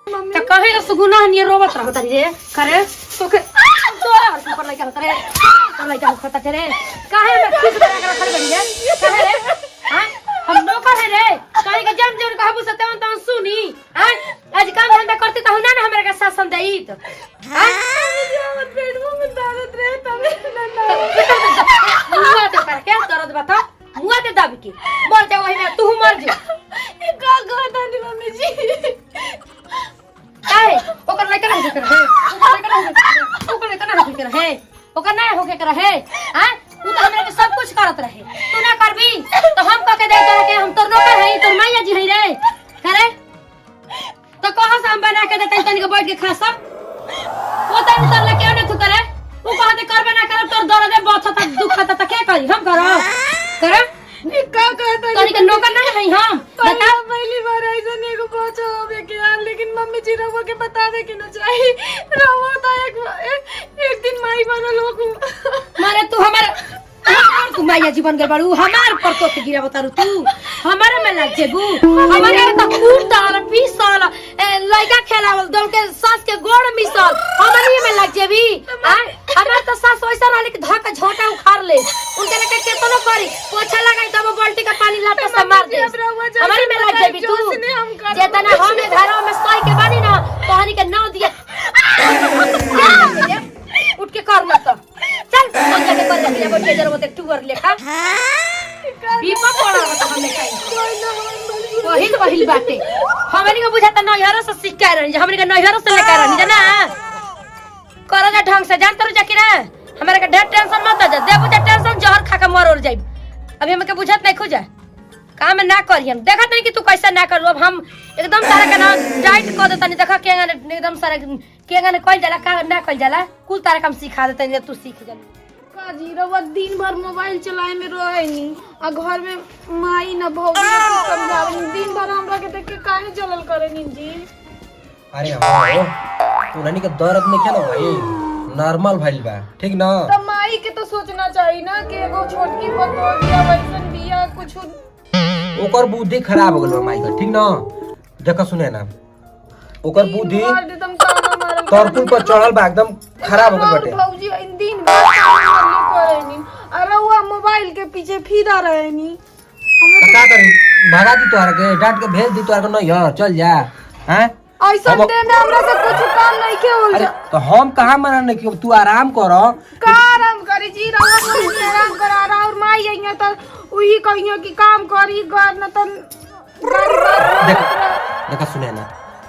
त कहे र सुगुना नि रोबत रह तरी रे करे तो के तोरा हर ऊपर लइका करे तो लइका खता रे काहे में खुश करा कर खड़ी बड़ी रे काहे रे हां हम नौकर है रे काहे के जम जम कहबू सते त सुनी हां आज काम धंधा करते कहू ना हमरा के शासन देई त हां मत पेट में दर्द रे तबे ना मुआ ते कर के दर्द बता मुआ ते दब के बोल दे वही में तू मर जा ए का कहता नी मम्मी जी काहे ओकर लइका नहीं कर है ओकर लइका नहीं कर है ओकर ना होके कर है हां तू तो हमरा के सब कुछ करत रहे तू ना करबी तो हम कह के दे तोरा के हम तोर नौकर हई तोर मैया जी हई रे करे तो कहां से हम बना के देते तनी के बैठ के खा सब वो तन तर ले क्यों नहीं तू करे तू कहते करबे ना करब तोर दर्द है बहुत तक दुख आता त के करी हम करो करे ई का कहता तनी के नौकर नहीं हई हम बता पहली बार ऐसा ने को पहुंचा होवे के यार लेकिन मम्मी जी रवा के बतावे के ना चाहिए रवा तो एक दिन माई बनो लोग मारे तू हमारे तू माया जीवन गए बाड़ू हमार पर तो के गिरा बतारू तू हमारे में लग जेबू हमारे तो कूटल पीसल लइका खेलावल दल के सास के गोड़ मिसल हमारे में लग जेबी हमार तो सास वैसा रहले कि धक झोटा उखाड़ ले उनके लेके केतनो करी पोछा लगाई तब बाल्टी का पानी लाते से मार दे हमारे में लग जेबी तू जेतना हम घरों में सोई के बानी ना तोहनी के नाव दिए उठ के कर मत चल तो जाके कर ले बोल के जरा मत टूर लेखा बीपा पड़ा बता हमें कहीं वही तो वही बातें हमनी को बुझाता नैहरों से सीख के रहनी हमनी के नैहरों से लेकर रहनी जाना करो जा ढंग से जान तरू जाके ना हमारे के ढेर टेंशन मत जा दे बुझा टेंशन जहर खा के मर और जाई अभी हमके बुझात नहीं खुजा काम ना करी हम देखत नहीं कि तू कैसा ना करू अब हम एकदम सारा के ना डाइट कर देता नहीं देखा केगा एकदम सारा केगा ने कइल जाला का ना कइल जाला कुल तारा काम सिखा देता नहीं तू सीख जा का जी रवा दिन भर मोबाइल चलाए में रहे नी आ घर में माई ना भौजी ना समझावे दिन भर हमरा के देख के काहे जलल करे नी जी अरे हो तू रानी के दर्द में क्या ना भाई नॉर्मल भइल बा ठीक ना त माई के तो सोचना चाहिए ना कि एगो छोटकी बतो बिया वैसन बिया कुछ ओकर बुद्धि खराब हो गल माई का ठीक ना देखा सुने ना ओकर बुद्धि तरकुल पर चढ़ल बा एकदम खराब हो गल बाटे भौजी दिन भर करे नी अरे वो मोबाइल के पीछे फिदा रहे नी का करी भगा दी तोहरा के डांट के भेज दी तोहरा के नहीं यार चल जा हैं ऐसा दे में हमरा से कुछ काम नहीं के हो अरे तो हम कहां मना नहीं कि तू आराम करो का आराम करी जी रहा आराम करा रहा और माई आइया तो वही कहियो कि काम करी घर न त देखा सुने ना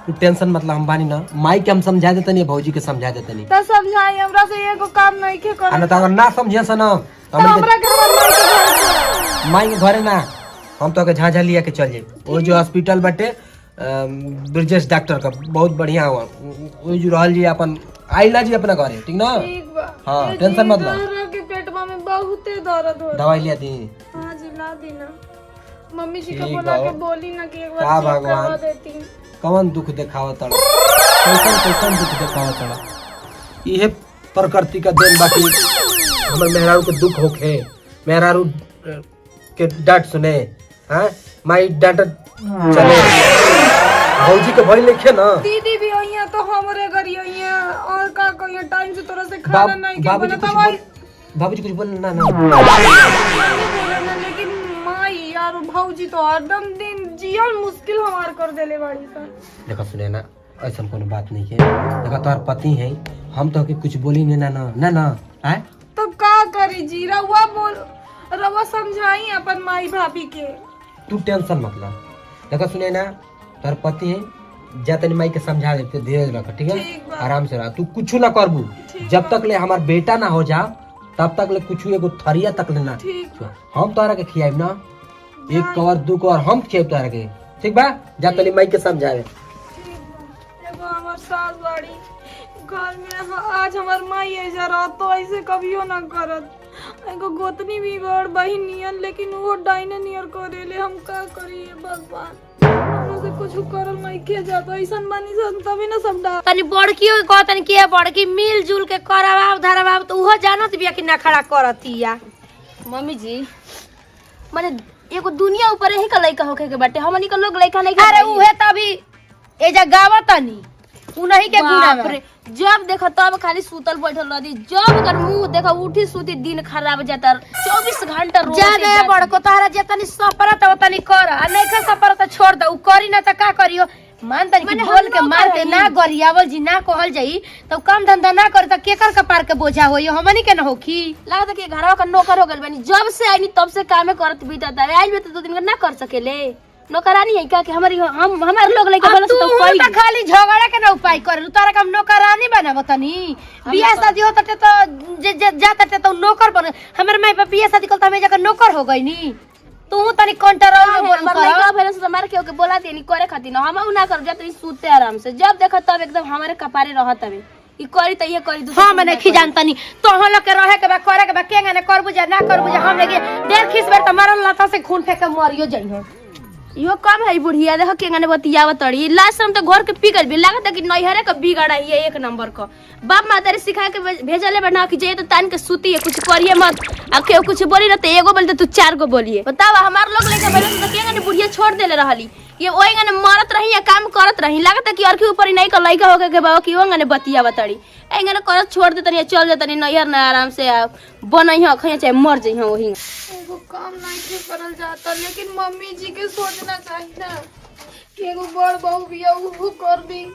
तू टेंशन मतलब हम बानी ना माई के हम समझा देते नहीं भौजी के समझा देते नहीं त समझाई हमरा से एगो काम नहीं के कर ना तो अगर ना समझे से ना हमरा के माई के घरे ना हम तो के झाझा लिया के चल जाए वो जो हॉस्पिटल बाटे ब्रिजेश डॉक्टर का बहुत बढ़िया हुआ वो जो रहल जी अपन आइला जी अपना घरे ठीक ना ठीक बा हां टेंशन मत लो के पेट में बहुते दर्द हो दवाई लिया दी हां जी ला दी ना मम्मी जी को ठीक बोला बा। के बोली ना कि एक का बार भगवान। करवा देती कौन दुख दिखावा तड़ा कैसन दुख दिखावा तड़ा ये प्रकृति का देन बाकी हमर मेहरारू के दुख होखे मेहरारू के डांट सुने हां माई डांट चले भौजी के भई लिखे ना दीदी भी आइया तो हमरे घरी आइया और का कहियो टाइम से तोरा से खाना नहीं के बना दवाई बाबूजी कुछ बोल ना लेकिन माई यार भौजी तो हरदम दिन जियल मुश्किल हमार कर देले बाड़ी सन देखा सुने ना ऐसा कोनो बात नहीं है देखा तोहर पति है हम तो के कुछ बोली नहीं ना हैं तो का करी जी रवा बोल रवा समझाई अपन माई भाभी के तू टेंशन मत ला देखा सुने ना तोहर पति है जा तनी माई के समझा देते धीरज रख ठीक है आराम से रह तू कुछ ना करबू जब तक ले हमार बेटा ना हो जा तब तक ले कुछ एगो थरिया तक ले ना हम तोहरा के खियाब ना एक कवर दू कवर हम खियाब तोहरा के ठीक बा जा तनी माई के समझावे एगो हमार सास बाड़ी घर में आज हमार माई है जरा तो ऐसे कभियो ना करत एगो गोतनी भी बड़ बहिन नियन लेकिन वो डाइने नियर करेले हम का करी भगवान हमरा से कुछ करल नहीं के जात ऐसन बानी सन तभी ना सब डा तनी बड़की हो कहतन के बड़की मिल जुल के करवाव धरवाव तो उहो जानत बिया कि ना खड़ा करतिया मम्मी जी माने एगो दुनिया ऊपर ही का लइका होखे के बाटे हमनी के लोग लइका नहीं अरे उहे तभी एजा गावतनी उन्हीं के गुना बाप में रे, जब देखो तब खाली सूतल बैठल रहती, जब अगर मुंह देखो उठी सूती दिन खराब जाता, 24 घंटा रोते जाने जाती। बड़को तहरा जेतनी सपरत ओतनी कर आ नहीं का सपरत छोड़ दे उ करी ना त का करियो मान तनी माने बोल हम के ना मार के करही। ना गरियावल जी ना कहल जाई तो काम धंधा ना करे त केकर कपार के बोझा होई हमनी के न होखी लगता कि घरवा का नौकर हो गइल बानी, जब से आईनी तब से कामे करत बीतत है, आज भी तो 2 दिन का ना कर सकेले। नौकरानी है का कि हमारे लोग लेके बोले तू तो त खाली झगड़ा के ना उपाय कर तारा काम नौकरानी बनाव तनी बियाह शादी होता तो जाता तो नौकर बन हमर माई बाप बियाह शादी करता हमें जाकर नौकर हो गई नी तू तनी कंट्रोल में बोल लड़का भेले से मार के बोला तेनी करे खातिर ना, हम उ ना कर जात सूते आराम से, जब देखो तब एकदम हमारे कपारे रहत हवे ई करी त ये करी दूसरा हाँ मैंने खिजानतनी तो हम लोग के रहे के बा करे के बा केंगा ने कर बुझा ना कर बुझा हम लगे डेढ़ खीस बेर त मारल लाता से खून फेंक के मरियो जइहो यो कम है बुढ़िया, देखो केंगा ने बतियावत तड़ी लास्ट में तो घर के पिकल भी लागत है कि नैहरे का बिगड़ा ही है 1 नंबर का। बाप माता रे सिखा के भेजले बना कि जे तो तान के सूती है कुछ करिए मत, आ के कुछ बोली ना तो एगो बोलते तू 4 गो बोलिए। बताओ हमार लोग लेके बोले तो केंगा ने बुढ़िया छोड़ देले रहली, ये ओई गने मरत रही या काम करत रही, लागत है कि और के ऊपर ही नहीं का लइका होके के बाबा कि ओ गने बतियावत तड़ी एंगने करत छोड़ दे तनी चल जतनी नैहर ना आराम से बनई ह खइया चाहे मर जइह वही। एगो काम नहीं के करल जाता, लेकिन मम्मी जी के सोचना चाहिए ना कि एगो बड़ बहू बिया उ कर दी,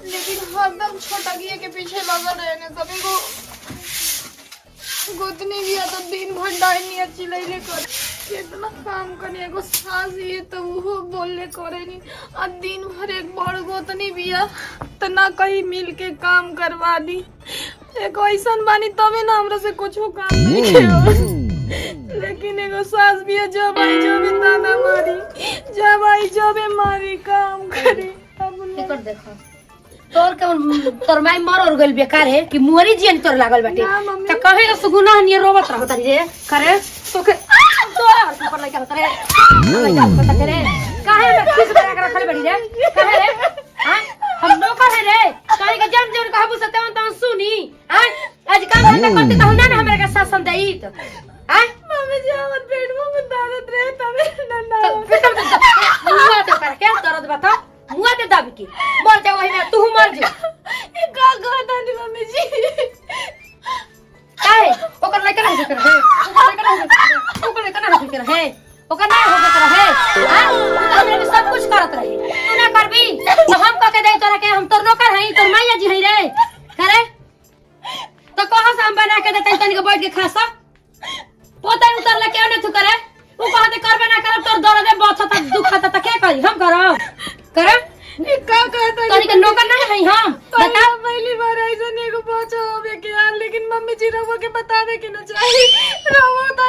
लेकिन हरदम छोटगिए के पीछे लगल रहने सब। एगो गोतनी बिया तो दिन भर डाइनी अच्छी लइले कर कितना काम करे, एगो सास ये तो वो बोलले करे नी, आ दिन भर एक बड़ गोतनी बिया तो ना कहीं मिल के काम करवा दी। एक ऐसन बानी तबे ना हमरा से कुछ काम नहीं के, लेकिन एगो सास बिया जब आई जबे ताना मारी, जब आई जबे मारी काम करे। अब टिकट देखो तोर के तोर माई मर और गइल बेकार है कि मोरी जियन तोर लागल बाटे ना मम्मी। त कहे न सुगुना हनी रोवत रहत रे करे तो के तोर ऊपर लगा होत रे लगा होत रे काहे में किस बड़ा कर रखले बड़ी रे काहे रे हां हम नौकर है रे काहे के जन जन कहबू से तवन सुनी हां आज काम धंधा करते त हमरा ना हमरा के शासन देई त हां मम्मी जी हमर पेट में दर्द रहे तबे ना मुआ तो कर के दर्द बता मुआ दे दाबी की मर जा वही में तू मर जा ए का कहता नी मम्मी जी काहे ओकर लइका ना होके रहे ओकर लइका ना होके रहे ओकर ना होके रहे हां तू हमरा के सब कुछ करत रहे तू ना करबी तो हम का के दे तोरा के हम तोर नौकर हई तोर मैया जी हई रे करे तो कहां से हम बना के देते तनी के बैठ के खा सा पोता उतर ले के ना तू करे ऊ कहते करबे ना करब तोर दर्द है बहुत तक दुखता त के करी हम करब करे ए का कहता तनी के नौकर ना हई हम बता पहली बार ऐसा नहीं को पहुंचा होवे के यार, लेकिन मम्मी जी रहो के बतावे के ना चाहिए रहो तो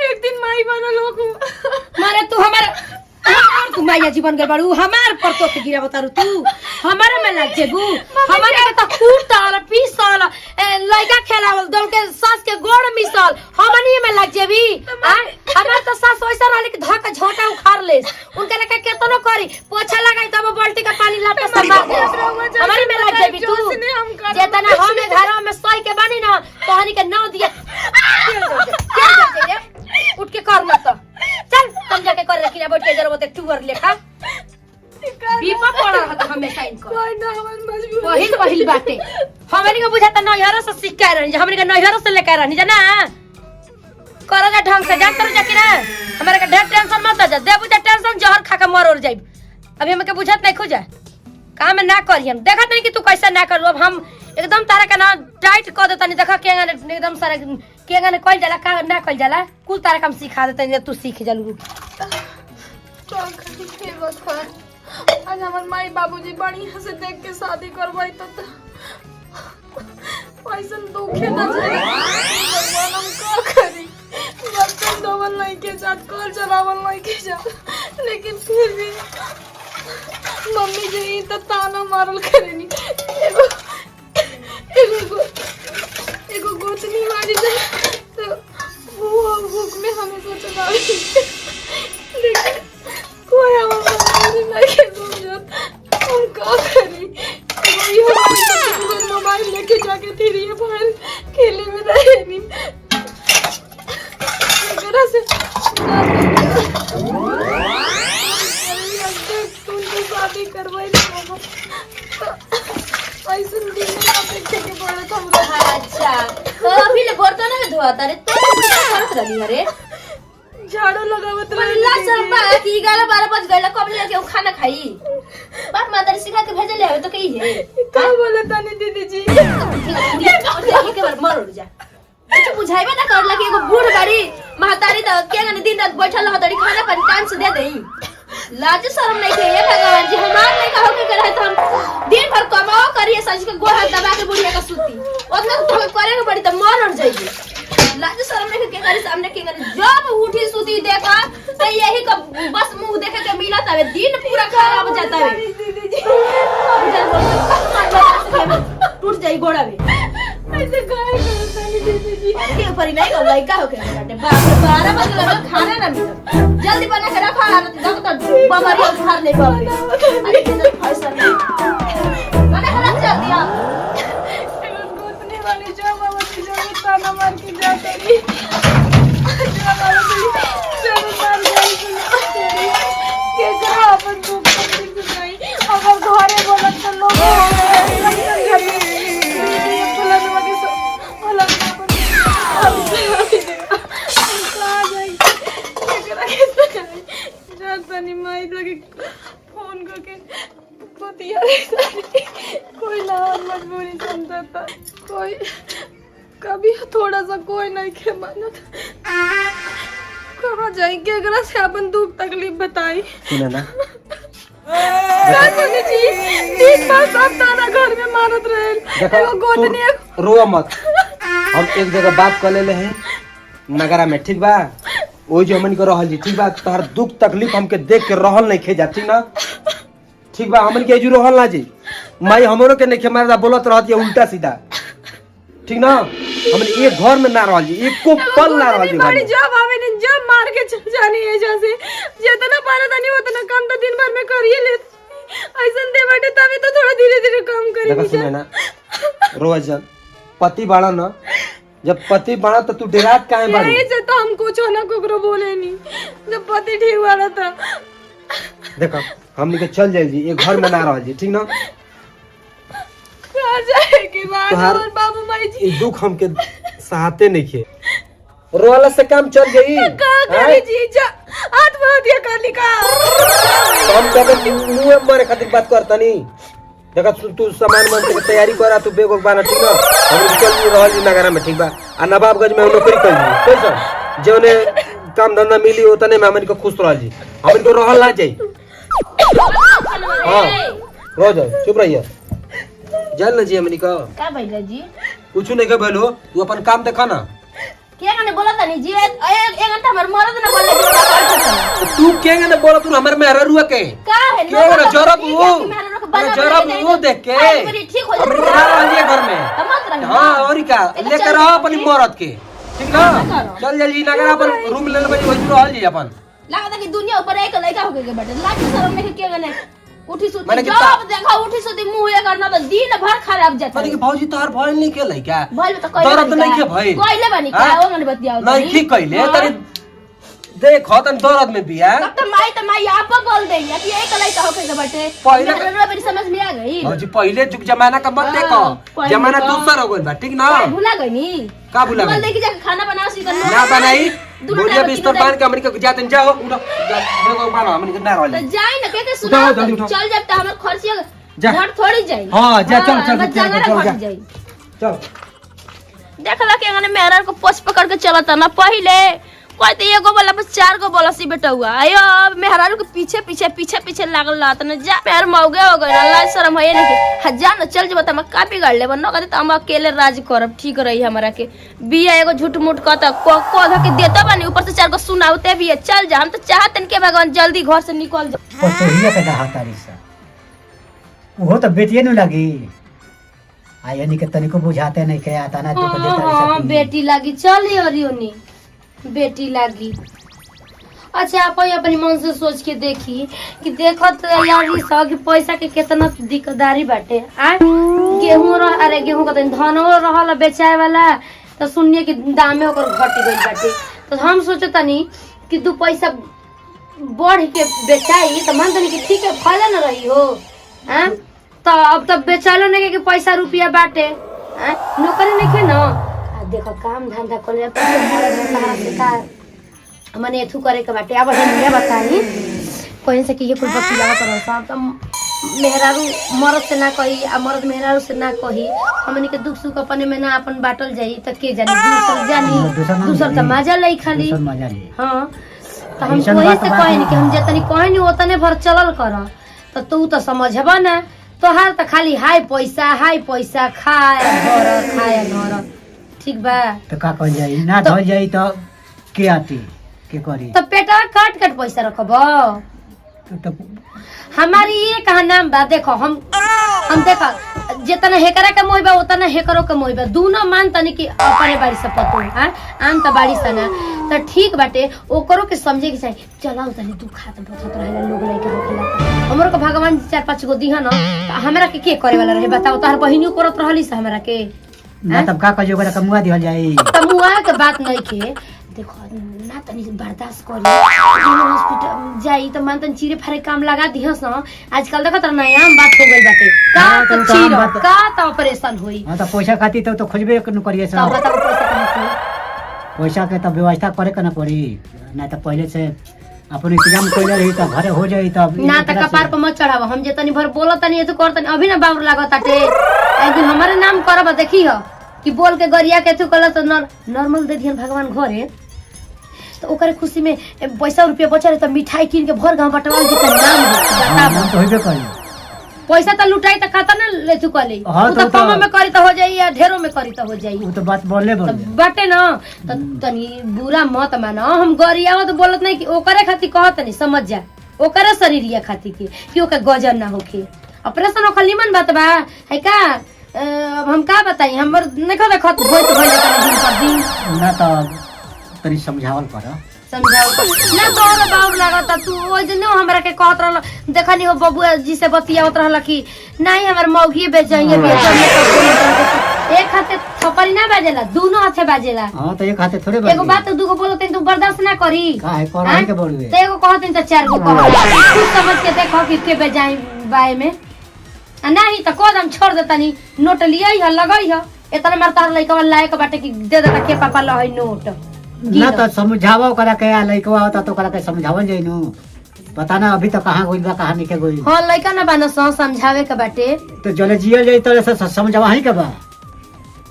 एक दिन माई बनल हो को मारे तू हमार तू माया जीवन गए बाड़ू हमार पर तो के गिरा बतारू तू हमारे में लग जेबू हमारे के त खूटाल पीसल लइका खेलावल दल के सास के गोड़ मिसल हमनी में लग जेबी हमार तो सास वैसा रहले कि धक झोटा उखाड़ ले उनके लगे केतनो करी पोछा लगाई तब बाल्टी का पानी लाता सब हमारे में लग जेबी तू जेतना हम घर में सोई के बानी ना तोहनी के नाव दिया उठ के कर मत चल हम जाके कर रखी ना बैठ के जरूरत है टूर लेखा बीपा पड़ रहा था हमेशा इनको कोई ना हमर मजबूरी वही बातें हमनी को बुझाता नैहरों से सीख के रहनी हमनी के नैहरों से लेकर रहनी जाना करो जा ढंग से जा कर जाके ना हमारे का ढेर टेंशन मत जा दे बुझा टेंशन जहर खा के मर और जाई अभी हमके बुझात नहीं खोजा काम ना करी हम देखत नहीं कि तू कैसे ना करू अब हम एकदम तारा का ना टाइट कर देता नहीं देखा केगा एकदम सारा केगा ने कइल जाला का ना कइल जाला कुल तारा काम सिखा देता तू सीख जलू क्या करी के बता। आज हमार माई बाबूजी बढ़िया से देख के शादी करवाई तो पैसा दुखे ना जाए भगवान हम का करी, बर्तन धोवल नहीं के जात कल चलावल नहीं के जात, लेकिन फिर भी मम्मी जी तो ताना मारल करेनी एगो एगो एगो गोतनी मारी जाए तो वो भूख में हमेशा चलावी, लेकिन कोई हमारे नहीं के समझत हम का करी। वही हमारे मोबाइल लेके जाके थी बाहर खेले में रहे नहीं से शादी करवाई ना ऐसे दिन में देखे के पड़त हमरा। अच्छा तो अभी ले बर्तन में धोता रे तो करत रही अरे झाड़ू लगावत रहे ला चंपा की 11-12 बज गइल कब ले के खाना खाई बाप माता ने सिखा के भेजे ले तो कही है का बोले तानी दीदी जी के बार मर उड़ जा कुछ बुझाइबे ना करला कि एगो बूढ़ गाड़ी महतारी त के गने दिन रात बैठल रहतड़ी खाना पानी टाइम से दे देई लाज शर्म नहीं थे ये भगवान जी हमार नहीं कहो के करे तो हम दिन भर कमाओ करिए सज के गोड़ हाथ दबा के बुढ़िया का सूती ओतना तो करे के पड़ी त मर उड़ जाइए लाज शर्म नहीं के करे सामने के करे जब उठी सूती देखा तो यही का बस मुंह देखे के मिला तवे दिन पूरा खराब हो जाता है दीदी जी टूट जाई गोड़ा में ऐसे काहे करत तानी दीदी जी के ऊपर ही नहीं कर लइका हो के काटे बाप रे 12 बजे लगा खाना ना मिला जल्दी बना के रखो आ तो बमरी उधार नहीं पाओगे अरे कितना पैसा नहीं बना के रख जल्दी आ गोतनी वाली जो बाबा की जो ताना मार के जा करी जो बाबा की जो मार गई के करा अपन दुख तकलीफ सुनाई अगर घरे बोलत तो लोग फोन करके बतिया कोई ना मजबूरी समझता कोई कभी थोड़ा सा कोई नहीं के मानत कहाँ जाए के अगर से अपन दुख तकलीफ बताई सुने ना जी तीन बार सब ताना घर में मारत रहे एगो गोतनी देखो रो मत हम एक जगह बात कर ले हैं नगरा में ठीक बा ओ जो हमन के रहल जी ठीक बा तोहर दुख तकलीफ हमके देख के रहल नहीं खे जा ठीक ना ठीक बा हमन के जू रहल ना जी माई हमरो के नहीं खे मारदा बोलत रहत ये उल्टा सीधा ठीक ना हमन एक घर में ना रहल जी एको पल ना रहल जी घर में। जब आवे ने जब मार के चल जानी है जैसे जितना पाना तानी उतना काम तो दिन भर में करिए ले ऐसन दे बाटे तभी तो थोड़ा धीरे धीरे काम करी देखो सुने ना रोज पति बाड़ा ना जब पति बाड़ा तो तू डरात काहे बाड़ी यही से तो हम कुछ ना कोकरो बोले नहीं जब पति ठीक वाला था देखो हमनी के चल जाए जी एक घर में ना रहल जी ठीक ना कहाँ जाए के बाद तोहार- और बाबू माई जी ये दुख हमके सहते नहीं खे रोवाला से काम चल गई का करी जी जा आत्महत्या कर ली का हम कभी मुंह मारे खातिर बात करता नहीं देखा तू सामान मन के तैयारी करा तू बेग बाना ठीक ना हम चल रहल जी नगरा में ठीक बा आ नवाबगंज में हम नौकरी कर ली कैसा जौने काम धंधा मिली ओतने में हमन को खुश रहल जी हमन को रहल ना जाई हां रो जाओ चुप रहिए जल ना जी हमन का का भइला जी कुछ नहीं के भलो तू अपन काम देखा ना के गने बोला तनी जी एक घंटा हमर मरद ना बोले जी का करत तो तू केंगे ना बोला तू हमर में रुआ के का है के रे जरब वो देख के ठीक हो हमरे जाए खा रहलिए घर में मत रही हां और का लेकर आओ अपनी मरद के ठीक ना चल जल्दी नगर अपन रूम ले लेबै वही रहल जी अपन लागता कि दुनिया ऊपर एक लड़का हो के बैठे लाज शर्म नहीं के गने उठी सुती माने कि जब देखा उठी सुती मुंह ये करना तो दिन भर खराब जाता माने कि भौजी तोहर भइल नहीं के लइका भइल तो कोई दर्द नहीं के भइल कोइले बनी का हाँ? ओ गने बतियाओ नहीं की कइले तनी देख तन दर्द में बिया तब तो माई आप बोल दे या कि एक लड़का हो के बैठे पहले- मेरी समझ में आ गई भौजी पहले जुग जमाना का मत देखो पहले जमाना का- दूसरा हो गइल बा ठीक ना भूला गई नी का भुला बोल गइल? दे कि जाके खाना बनाओ सी कर ना बनाई बोलिया बिस्तर बांध के हमनी के जातन जाओ उठो जा हमनी को बानो हमनी के ना रहल तो जी जाई ना के सुना उठाओ, जल्दी उठाओ। चल जब त हमर खर्चिया जा। घट थोड़ी जाई हाँ, जा, चल, चल, बस चल, जांगरा चल, घट जा। जाई चल देखला के अंगने मेहरा को पोछ पकड़ के चलता ना पहिले कोई तो एगो बोला बस 4 गो बोला सी बेटा हुआ आयो मेहरारू के पीछे पीछे पीछे पीछे लागल लात न जा मेहर मौगे हो गइल लाज शर्म है नहीं हजार न चल जब हम का बिगाड़ ले न कहते हम अकेले राज करब ठीक रही हमरा के बिया एगो झूठ मूठ कहता को के देता बानी ऊपर से 4 गो सुनाउते भी है चल जा हम तो चाहतन के भगवान जल्दी घर से निकल जा पर तो हिया के दहा तारी सा वो तो बेटिए न लगी आ यानी के तनिको बुझाते नहीं के आता ना दुख देता हाँ बेटी लागी चल ओनी बेटी लागी अच्छा आप अपनी मन से सोच के देखी कि देखत यार ई सब कि पैसा के कितना दिक्कतदारी बाटे आ गेहूं का धनो रहल बेचाए वाला तो सुनिए कि दामे ओकर घट गइल बाटे तो हम सोचतानी कि 2 पैसा बढ़ के बेचाई तो मान तनी कि ठीक है फायदा न रही हो हैं। तो अब तब बेचलो नहीं के पैसा रुपया बाटे हैं, नौकरी नहीं के ना। देखो काम धंधा कर ले तो मने एथु करे के बाटे। अब हम बताई कोई से कि ये कुछ बतिया कर सब तो मेहरारू मर्द से ना कही आ मर्द मेहरारू से ना कही। हमनी के दुख सुख अपने में ना अपन बाटल जाई त के जानी दूसर जानी दूसर त मजा लई खाली। हां तो हम कोई से कहे नहीं कि हम जतनी कहे नहीं ओतने भर चलल कर तो तू तो समझबा ना। तोहार तो खाली हाय पैसा खाए घर ठीक बा। तो का कर जाई ना धल जाई तो के आती के करी तो पेटा काट पैसा रखब। तो हमारी ये कहा नाम बा। देखो हम देखो जितना हेकरा के मोइबा उतना हेकरो के मोइबा दोनों मान तनी कि अपने बाड़ी से पतो है आम त बाड़ी से ना तो ठीक बाटे ओकरो के समझे के चाहिए। चलाओ तनी दुखात बथत रहेला लोग लइका होखेला हमरो के भगवान 4-5 गो दिहा ना हमरा के करे वाला रहे बताओ। तोहर बहिनियो करत रहली से हमरा के ना तब का कहियो ओकरा कमुआ दिहल जाई त मुआ के बात नहीं के। देखो ना तनी बर्दाश्त करी हॉस्पिटल जाई तो मान तन चीरे फारे काम लगा दिहस ना। आजकल देखत ना आम बात हो गई बाटे का तो चीर का तो ऑपरेशन होई। हां तो पैसा खाती तो खोजबे न करिए तो सब बताओ पैसा कहां से पैसा के तो व्यवस्था करे के न पड़ी ना तो पहले से अपन इंतजाम कइले रही तो घरे हो जाई तब ना त कपार पर मत चढ़ाव। हम जे तनी भर बोलत तनी तो करतनी अभी ना बाउर लागत आटे एक दिन हमारे नाम करब देखी हो कि बोल के गरिया के तू कल तो नॉर्मल दे दिहन भगवान घरे तो ओकरे खुशी में पैसा रुपया बचा रहे तो मिठाई किन के भर गांव बटवाल के नाम नाम तो होबे करी पैसा तो लुटाई तो खाता ना ले तू कली हाँ, तो कम में करी तो हो जाई या ढेरों में करी तो हो जाई। वो तो बात बोले तो बाटे ना तो तनी बुरा मत मानो। हम गरियाओ तो बोलत नहीं कि ओकरे खातिर कहत नहीं समझ जा ओकरे शरीरिया खातिर के कि ओके गजन ना होखे ऑपरेशन ओकर निमन बात बा है का। हम का बताई हमर देखो देखत होइत भइल दिन पर दिन ना तो तनी समझावल कर समझाओ ना तोहर बाउर लागत तू ओइ दिन हमरा के कहत रहल देखनी हो बबुआ जी से बतियावत रहल कि नहीं हमर मौगी बेचइए एक हाथे थपरी ना बाजेला दोनों हाथे बाजेला। हां तो एक हाथे थोड़े बाजे एगो बात दूगो बोलत तू बर्दाश्त ना करी काहे करई के बोलबे तो एगो कहत तो 4 गो कह तू समझ के देखो कि के बेजाई बाय में आ नहीं तो कदम छोड़ देतनी नोट लियई ह लगई ह एतना मार तार लइका लायक बाटे कि दे देता के पापा लहई नोट ना तो समझावा करा के लइकवा होता तो करा के समझावल जाइनु पता ना अभी तो कहां गइल बा कहां निके गइल। हां लइका ना बाना समझावे के बाटे तो जले जियल जाई तो समझावा ही के बा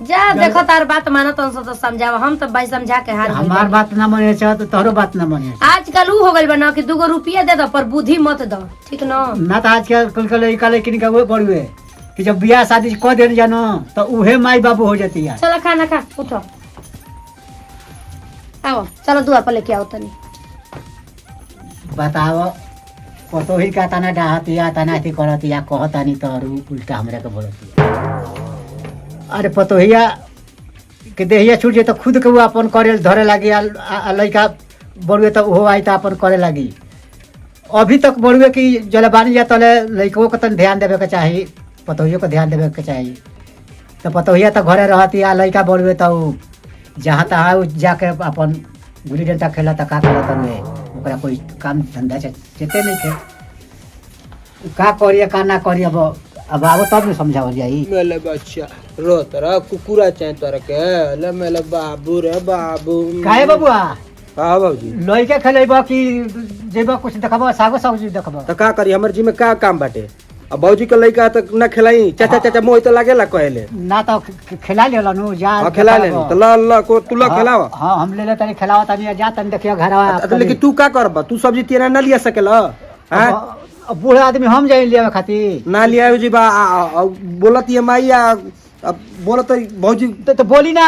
जा देखो तार बात मानो तो समझावा। हम तो भाई समझा के हार हमार बात ना माने छ तो तोहरो बात ना माने। आजकल ऊ हो गइल बा ना कि 2 रुपया दे दो पर बुद्धि मत दो ठीक ना। ना तो आजकल कुल के लइका लेकिन का वो बड़ुए कि जब बियाह शादी क देन जानो तो उहे माई बाबू हो जाती है। चलो खाना खा उठो आओ चलो द्वार पर लेके आओ तनी बताओ कतो ही का तना डाहतिया तना थी करतिया कहतानी तो उल्टा हमरा के बोलतिया। अरे पतोहिया के देहिया छूट जे तो खुद के वो अपन करे धरे लागी लइका बड़ुए तो हो आई तो अपन करे लागी। अभी तक बड़ुए की जलबानी जा तले लइको के तन ध्यान देवे के चाही पतोहियो को ध्यान देवे के चाही। तो पतोहिया तो घरे रहतिया लइका बड़ुए तो जहाँ तहाँ जाके अपन गुल्ली डंडा खेला तो का करत हवे ओकरा कोई काम धंधा चेते नहीं के का करिए का ना करिए अब आओ तब न समझावल जाई। मेले बच्चा रो तोरा कुकुरा चाहे तोरा के ले मेले बाबू रे बाबू काहे बबुआ हां बाबूजी लइके खेलेबा कि जेबा कुछ देखबा सागो सब्जी देखबा तो का करी हमर जी में का काम बाटे। अब बाबूजी के लइका तो ना खिलाई चाचा चाचा मोय तो लागेला कहले ना तो खिला लेला नु जा हां खिला ले तो ल को तू ल खिलावा। हां हम ले ले तनी खिलावा तनी जा तनी देखियो घरवा लेकिन तू का करबा तू सब्जी तेरा ना लिया सकेला हां बूढ़ा आदमी हम जाई लेवे खातिर ना लिया जी बा बोलत ये माई अब बोलत बाबूजी तो बोली ना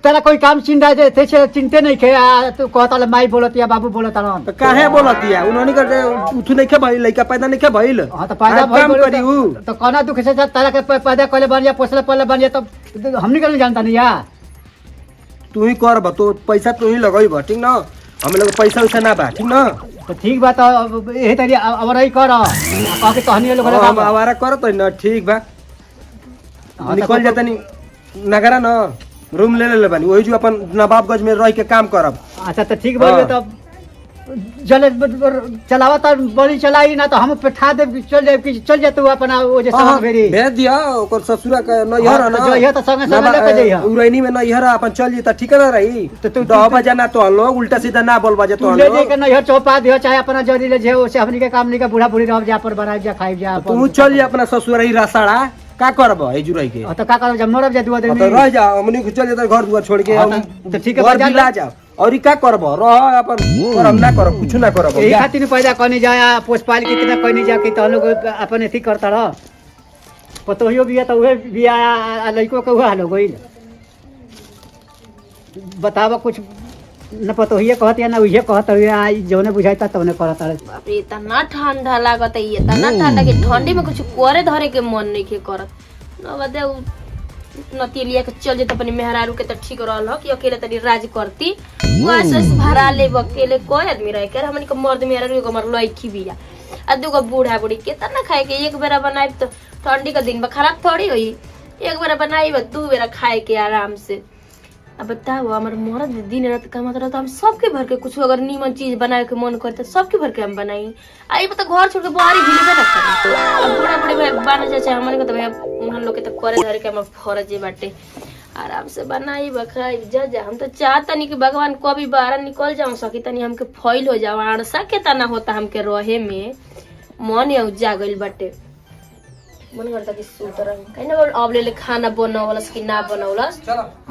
तेरा कोई काम चिंता जे थे चिंते नहीं खे तू कहता ले माई बोलत या बाबू बोलत रहन तो काहे बोलत या उन्होंने के उठ नहीं के भइल लइका पैदा नहीं के भइल। हां तो पैदा काम भइल करी उ तो कोना दुख से तेरा के पैदा कले बन या पोसले पले बन या तो हमनी के नहीं जानता नहीं या तू ही करब तो पैसा तू ही लगइब ठीक ना हम लोग पैसा वैसा ना बा ठीक ना। तो ठीक बा तो एहे तरी अब रही कर कह के तहनी लोग हम आवारा करत ना ठीक बा निकल जाता नहीं नगरा ना रूम ले ले बानी वही जो अपन नवाबगंज में रह के काम करब। अच्छा तो ठीक बा तब जले चलावा तो बड़ी चलाई ना तो हम बैठा दे चल जा तू अपना वो जे सब फेरी भेज दिया ओकर ससुरा का नैहर है ना जो यह तो संगे संगे लेके जइहा उरैनी में नैहर अपन चल जी त ठीक ना रही तो तू 10 बजे ना तो लोग उल्टा सीधा ना बोल बजे तू तो ले लोग जे के नैहर चौपा दियो चाहे अपना जरी ले जे से हमनी के काम नहीं के बूढ़ा बूढ़ी रह जा पर बनाई जा खाई जा तू चल जी अपना ससुरा ही रसाड़ा का करब ए जुरई के तो का कर जब मरब जा दुआ दिन तो रह जा हमनी को चल जा घर दुआर छोड़ के तो ठीक है घर जा दिला जा और ई का करब रह अपन करम ना करब कुछ ना करब यही खातिर पैदा करने जाया पोषपाल के कितना कहने जा कि तो लोग अपन एथी करता रह पतोहियो बिया तो उहे बिया लइको के हुआ हालो गइल बतावा कुछ न पतोहिए कहत या ना उहे कहत हुआ जौने बुझाइता तौने करत रहे बाप रे इतना ठंडा लागत है ये इतना ठंडा कि ठंडी में कुछ करे धरे के मन नहीं के करत न बदे नतिलिया के चल जेत अपनी मेहरारू के त ठीक रहल ह कि अकेले तनी राज करती वैसे भरा ले अकेले कोई आदमी रह के हमनी के मर्द मेहरारू एगो मर लइकी बिया आ दूगो बूढ़ा बूढ़ी केतना खाए के एक बेरा बनाई तो ठंडी का दिन में खराब थोड़ी होई एक बेरा बनाई दू बेरा खाए के आराम से। अब बताओ हमार मर्द दिन रात कमाता रहता हम सबके भर के कुछ अगर नीमन चीज बनाए के मन करते सबके भर के हम बनाई आई बता घर छोड़ के बाहरी भिले ना करे अब बूढ़ा बूढ़ी भाई बना चाहे हमने को तो भाई उन लोग के तो करे धरे के हम फर्ज बाटे आराम से बनाई बखाई जा हम तो चाहता नहीं कि भगवान कभी बाहर निकल जाऊं सकी तनी हमके फॉइल हो जाओ अड़सा के तना होता हमके रहे में मन या जागल बाटे मन करता कि सुत रही कहीं ना अब ले खाना बनावलस कि ना बनावलस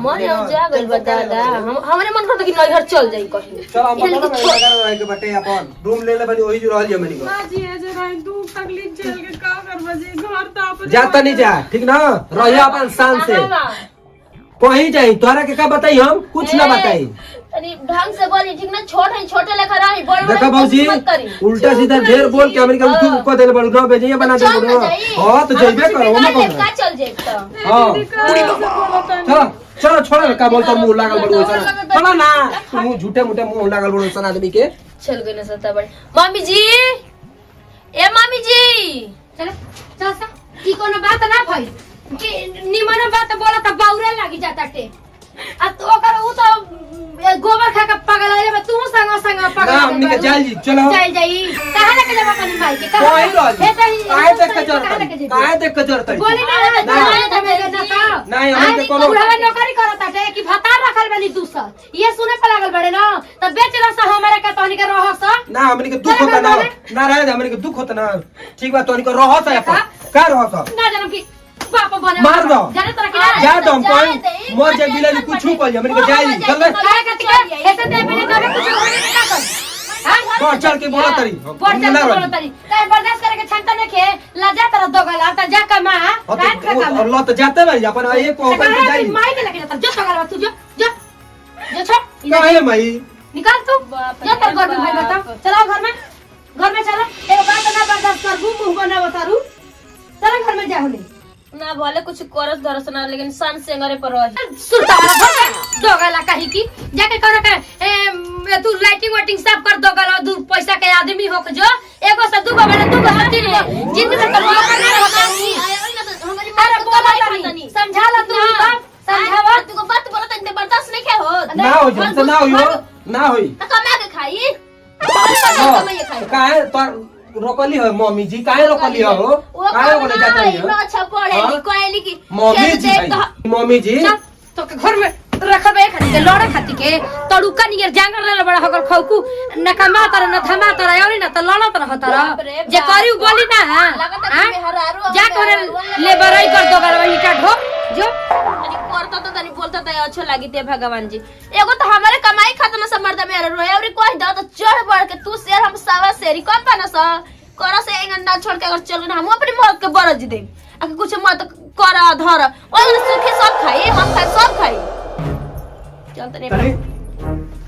मन या जागल बा दादा हमरे मन करता कि नैहर चल जाई कहीं चल हम बता के बटे अपन रूम ले ले बनी ओही जो रहल हमनी को माँ जी ऐसे रही दुख तकलीफ झेल के का करबा जी घर तो अपने जाता नहीं जा ठीक ना रहिया अपन शान से कहीं जाई तोरा के का बताई हम कुछ ना बताई अरे ढंग से बोली ठीक ना छोटे लेकर आई बड़े देखा भौजी उल्टा सीधा ढेर बोल के हमनी के तू को देले बड़ू 9 बजे ये बना दे बड़ू हां तो जइबे करो ना का चल जाए तो हां चलो छोड़ का बोलता मुंह लागल बड़ू चलो ना मुंह झूठे मुठे मुंह लागल बड़ू सन आदमी के चल गए ना सता बड़े मम्मी जी ए मम्मी जी चल चल सा की कोनो बात ना भई कि निमन बात बोला त बाउरे लागी जाता टे आ तो ओकर उ तो गोबर खा के पागल आइले तू संग पागल ना हमनी के चल जी चलो चल जाई कहां लेके जाबा अपनी भाई के कोई रोज काहे देख के जरता बोली ना नहीं हम के कोनो बुढ़ावा नौकरी करता टे कि भत्ता रखल बनी दूसर ये सुने पे लागल बड़े ना त बेच रहा हमारे का तहनी के रहस ना हमनी के दुख होता ना रहे हमनी के दुख होता ना ठीक बा तोनी को रहस है अपन का रहस ना जानम कि पापा बने मार दो जाने तरह की जा दो हम कोई मोर जे बिला कुछ कल हमनी के जाई चल ले काहे करती के ऐसे दे बिना कभी कुछ होने नहीं का कर हां चल के बोला तरी बोल चल के बोला तरी काहे बर्दाश्त करे के क्षमता नहीं खे लाजा तरह दोगला त जा कमा काट के कमा और तो जाते भाई अपन ये को ऊपर के जाई माई के लेके जाता जो दोगला तू जो छोड़ काहे मई निकाल तू जा तर घर में भाई बता चलो घर में चलो एक बात ना बर्दाश्त कर मुंह बना बतारू चलो घर में जा होले ना भले कुछ करस धरस ना लेकिन सन सेंगरे पर रह सुरता वाला दोगला कही की जाके करो के तू लाइटिंग वाइटिंग सब कर दोगला दूर पैसा के आदमी हो के जो एगो से दूगो बने दूगो हती जिंदगी में करो करना होता अरे बोला नहीं समझा ला तू समझावा तू को बात बोलत नहीं बर्दाश्त नहीं के हो ना हो जब ना हो ना होई तो कमा के खाई कमा ये खाई काहे तो रोकली है मम्मी जी काहे रोकली है हो काहे बोले जाता है ना अच्छा पढ़े ली कोयली की मम्मी जी मम्मी जी तो के घर में रखबे खाती के लड़े खाती के तड़ुका नियर जांगर ले बड़ा होकर खौकू न कमा तर न धमा तर और न त लड़त रहत जे करी बोली ना हां जा करे लेबरई कर दोगर वही का ढो जो तनी करता तो तनी बोलता तो अच्छा लागी ते भगवान जी एगो तो हमारे कमाई खत्म से मर्द में रोए और कोई दा तो चढ़ बढ़ के तू शेर हम सावा शेरी कम बना सा करा से अंडा छोड़ के अगर चल ना हम अपनी मौत के बरज दे आ कुछ मत करा धर और सुखे सब खाई हम खाई सब खाई चल तनी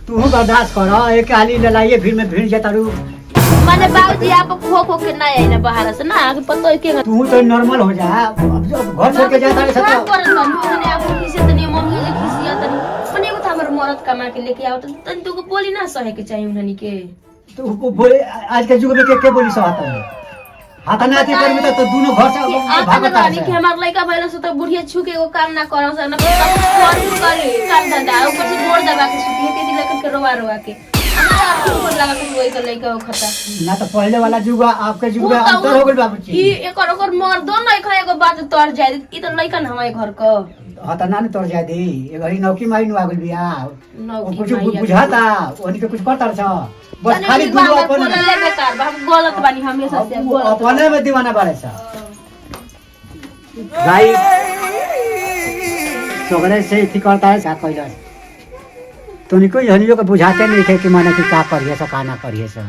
तू बर्दाश्त कर एक हाली लड़ाइए भीड़ में भीड़ जाता रू माने बाबूजी आप खो खो के ना आई ना बाहर से ना कि पतो है के तू तो नॉर्मल हो जा अब जब घर छोड़ के जाता है क्या सब करत बानी ने आप किसी तनी मम्मी ले किसी तनी मने को हमर मरद कमा के लेके आओ तो तनी तू को बोली ना सहे के चाहिए उन्हनी के तो को बोले आज के युग में के बोली सहता है हाथ ना आती कर में तो दोनों घर से भागता है कि हमार लड़का भइल से तो बुढ़िया छुके को काम ना करन से ना कर करे काम धंधा ऊपर से जोड़ दबा के सुतिए के दिल के रोवा रोवा के लगा के वही कर लइका हो खता ना तो पहले वाला जुग आपके जुग में उ त अंतर हो गइल बाबूजी ई एकर ओकर मर्दो नहीं खाए एगो बात तोड़ जाए ई तो लइका न हमारे घर का हाँ तो ना तोड़ जाए दी ये घड़ी नौकी माई नु आगल बिया नौकी कुछ माई बुझाता ओनी के कुछ करता छ बस तने खाली ई दुनु बात अपन बोले बेकार बाप गलत बानी हमेशा से गलत अपने में दीवाना बारे सा गाई सगरे से इथी करता है का कहला तोनिको हनियो के बुझाते नहीं थे कि माने कि का करिए सा का ना करिए सा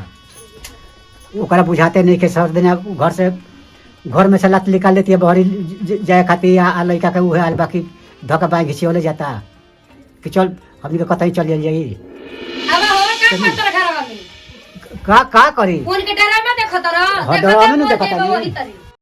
ओकरा बुझाते नहीं के सर दिन घर में से लत निकाल लेती है बहरी जाए खातिर आ लड़का के उहे आल बाकी धक्का बाई घिसियोले जाता कि चल हमनी के कतई चल जाई अब होवे का खतर घर में का करी उनके डरामा देखत रह हाँ, डरामा नहीं देखत रही।